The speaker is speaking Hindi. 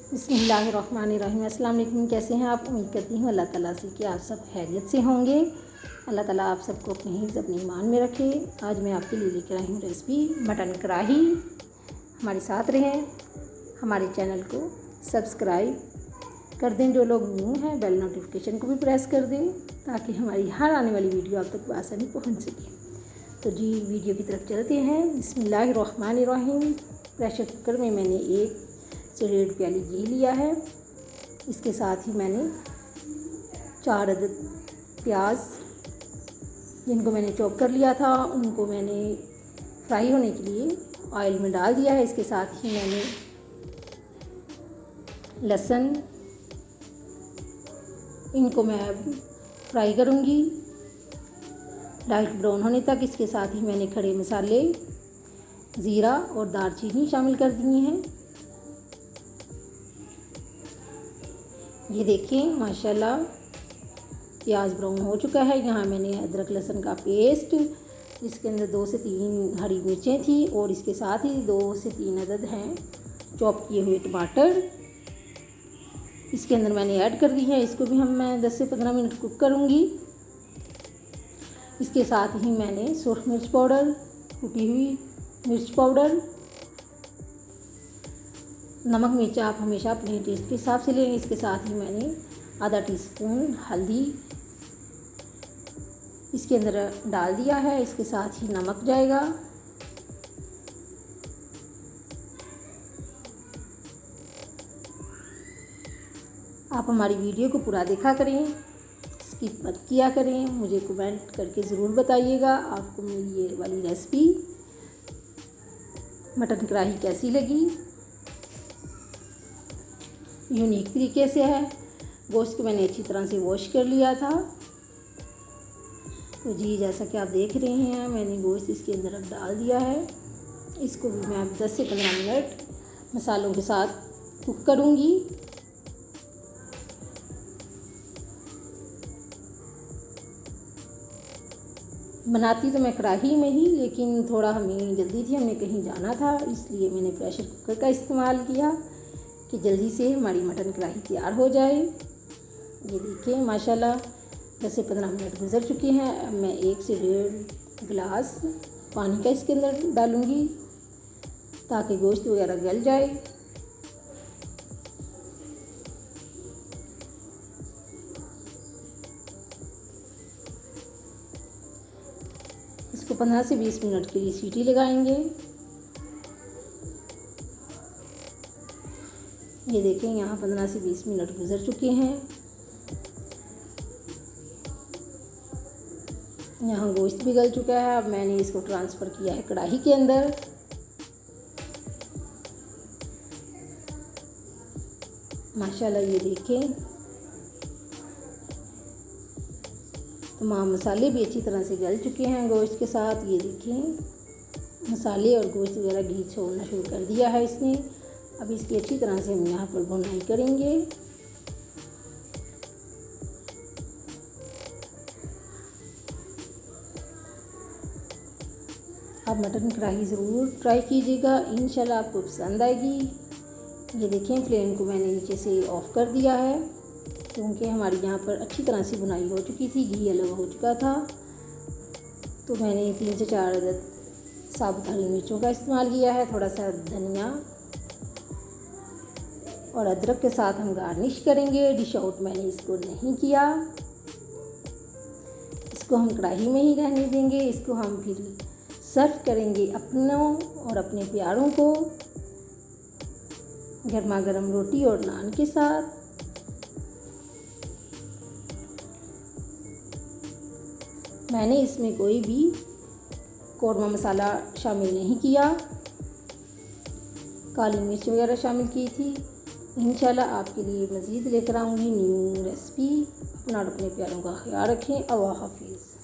बिस्मिल्लाहिर्रहमानिर्रहीम। अस्सलाम वालेकुम। कैसे हैं आप? उम्मीद करती हूँ अल्लाह ताला से कि आप सब खैरियत से होंगे। अल्लाह ताला आप सबको अपने हिफ्ज़ अपने ईमान में रखे। आज मैं आपके लिए लेकर आई हूँ रेसिपी मटन कढ़ाई। हमारे साथ रहें, हमारे चैनल को सब्सक्राइब कर दें। जो लोग न्यू हैं बेल नोटिफिकेशन को भी प्रेस कर दें ताकि हमारी हर आने वाली वीडियो आप तक आसानी पहुँच सके। तो जी वीडियो की तरफ चलते हैं। बिस्मिल्लाहिर्रहमानिर्रहीम। प्रेशर कुकर में मैंने 1 से 1.5 प्याली घी लिया है। इसके साथ ही मैंने 4 अदद प्याज जिनको मैंने चॉप कर लिया था उनको मैंने फ्राई होने के लिए ऑयल में डाल दिया है। इसके साथ ही मैंने लहसुन, इनको मैं अब फ्राई करूँगी डार्क ब्राउन होने तक। इसके साथ ही मैंने खड़े मसाले, ज़ीरा और दालचीनी शामिल कर दिए हैं। ये देखिए माशाल्लाह प्याज ब्राउन हो चुका है। यहाँ मैंने अदरक लहसुन का पेस्ट, इसके अंदर 2 से 3 हरी मिर्चें थी और इसके साथ ही 2 से 3 अदद हैं चॉप किए हुए टमाटर इसके अंदर मैंने ऐड कर दी है। इसको भी मैं 10 से 15 मिनट कुक करूँगी। इसके साथ ही मैंने सुरख मिर्च पाउडर, कुटी हुई मिर्च पाउडर, नमक मिर्च आप हमेशा अपने टेस्ट के हिसाब से लें। इसके साथ ही मैंने आधा टीस्पून हल्दी इसके अंदर डाल दिया है। इसके साथ ही नमक जाएगा। आप हमारी वीडियो को पूरा देखा करें, स्किप मत किया करें। मुझे कमेंट करके ज़रूर बताइएगा आपको मेरी ये वाली रेसिपी मटन कढ़ाई कैसी लगी। यूनिक तरीके से है। गोश्त को मैंने अच्छी तरह से वॉश कर लिया था। तो जी जैसा कि आप देख रहे हैं मैंने गोश्त इसके अंदर अब डाल दिया है। इसको भी मैं अब 10 से 15 मिनट मसालों के साथ कुक करूँगी। बनाती तो मैं कढ़ाई में ही, लेकिन थोड़ा हमें जल्दी थी, हमने कहीं जाना था, इसलिए मैंने प्रेशर कुकर का इस्तेमाल किया कि जल्दी से हमारी मटन कढ़ाई तैयार हो जाए। ये देखिए माशाल्लाह 10 से 15 मिनट गुजर चुके हैं। अब मैं 1 से 1.5 गिलास पानी का इसके अंदर डालूँगी ताकि गोश्त वगैरह गल जाए। इसको 15 से 20 मिनट के लिए सीटी लगाएंगे। ये देखें यहाँ 15 से 20 मिनट गुजर चुके हैं। यहाँ गोश्त भी गल चुका है। अब मैंने इसको ट्रांसफ़र किया है कढ़ाई के अंदर। माशाल्लाह ये देखें तमाम मसाले भी अच्छी तरह से गल चुके हैं गोश्त के साथ। ये देखें मसाले और गोश्त वगैरह घी छोड़ना शुरू कर दिया है इसने। अब इसकी अच्छी तरह से हम यहाँ पर भुनाई करेंगे। आप मटन कढ़ाई ज़रूर ट्राई कीजिएगा, इंशाल्लाह आपको पसंद आएगी। ये देखें फ्लेम को मैंने नीचे से ऑफ़ कर दिया है क्योंकि हमारी यहाँ पर अच्छी तरह से बुनाई हो चुकी थी, घी अलग हो चुका था। तो मैंने 3 से 4 अदद साबुत हरी मिर्चों का इस्तेमाल किया है, थोड़ा सा धनिया और अदरक के साथ हम गार्निश करेंगे। डिश आउट मैंने इसको नहीं किया, इसको हम कढ़ाई में ही रहने देंगे। इसको हम फिर सर्व करेंगे अपनों और अपने प्यारों को गर्मा गर्म रोटी और नान के साथ। मैंने इसमें कोई भी कौरमा मसाला शामिल नहीं किया, काली मिर्च वगैरह शामिल की थी। इंशाल्लाह आपके लिए मज़ीद लेकर आऊँगी न्यू रेसिपी। अपना और अपने प्यारों का ख्याल रखें। अल्लाह हाफिज़।